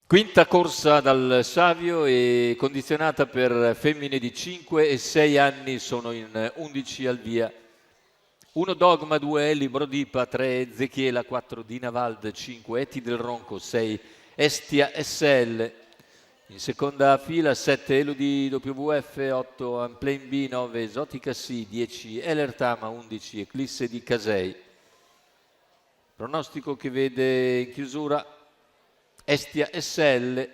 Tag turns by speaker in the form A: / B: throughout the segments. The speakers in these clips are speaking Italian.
A: Quinta corsa dal Savio e condizionata per femmine di 5 e 6 anni, sono in 11 al via. 1 Dogma, 2 Libro Dipa, 3 Ezechiela, 4 Dinavald, 5 Eti del Ronco, 6 Estia SL. In seconda fila 7 Elodie WF, 8 Amplain B, 9 Esotica C, 10 Elertama, 11 Eclisse di Casei. Pronostico che vede in chiusura Estia SL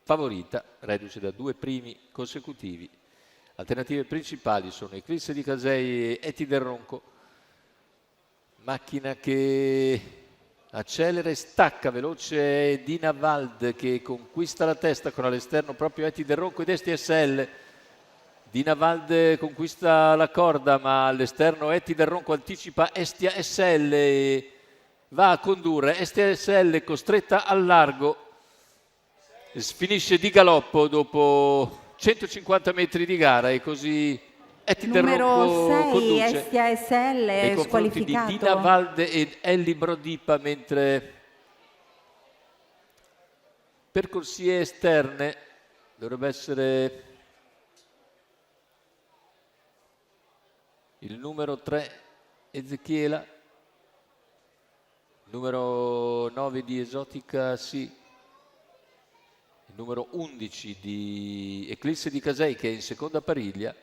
A: favorita, reduce da 2 primi consecutivi. Alternative principali sono Eclisse di Casei e Eti del Ronco. Macchina che accelera e stacca, veloce Dinavald che conquista la testa con all'esterno proprio Eti del Ronco ed Estia SL. Dinavald conquista la corda, ma all'esterno Eti del Ronco anticipa Estia SL e va a condurre. Estia SL costretta al largo, finisce di galoppo dopo 150 metri di gara e così Eti del Ronco
B: Numero 6
A: conduce
B: Estia SL
A: nei confronti di
B: squalificato.
A: Dinavald ed Elli Brodipa, mentre per corsie esterne dovrebbe essere il numero 3 Ezechiela, numero 9 di Esotica sì, il numero 11 di Eclisse di Casei che è in seconda pariglia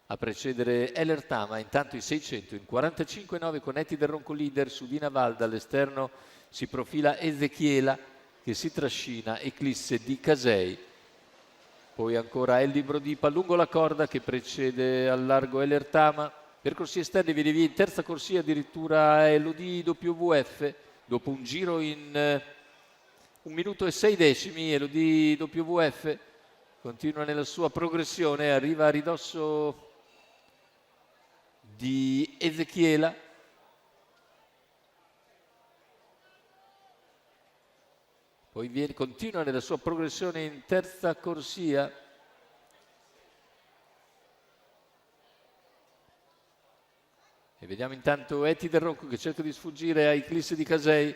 A: a precedere Elertama. Intanto i 600 in 45,9 con Eti del Ronco leader su Dinavald. All'esterno si profila Ezechiela che si trascina Eclisse di Casei, poi ancora Elli Brodipa lungo la corda che precede al largo Elertama. Per corsie esterne viene via in terza corsia addirittura Elodie WF dopo un giro in 1 minuto e 6 decimi. Elodie WF continua nella sua progressione, arriva a ridosso di Ezechiela. Poi continua nella sua progressione in terza corsia. E vediamo intanto Eti del Ronco che cerca di sfuggire a Eclisse di Casei,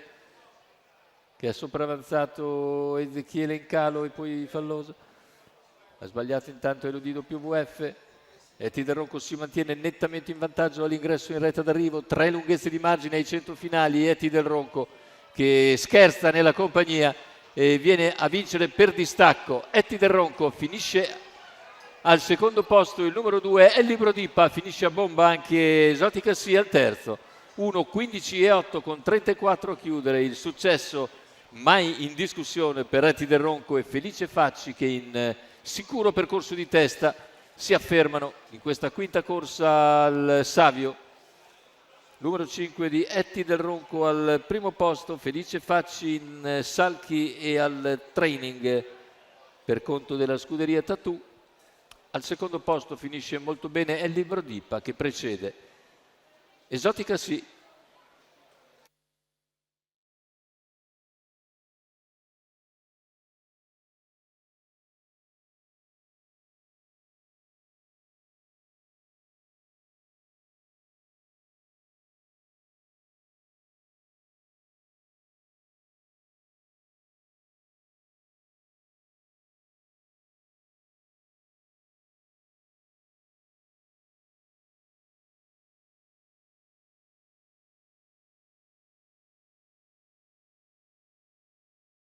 A: che ha sopravanzato Ezechiela in calo e poi Fallosa. Ha sbagliato intanto Elodie WF. Eti del Ronco si mantiene nettamente in vantaggio all'ingresso in retta d'arrivo. 3 lunghezze di margine ai 100 finali. Eti del Ronco che scherza nella compagnia e viene a vincere per distacco. Eti del Ronco finisce al secondo posto, il numero 2 Elli Brodipa, finisce a bomba anche Esotica sì al terzo. 1:15,8 con 34 a chiudere. Il successo mai in discussione per Eti del Ronco e Felice Facci che in sicuro percorso di testa si affermano in questa quinta corsa al Savio. Numero 5 di Eti del Ronco al primo posto, Felice Facci in salchi e al training per conto della scuderia Tattoo. Al secondo posto finisce molto bene Elli Brodipa che precede Esotica sì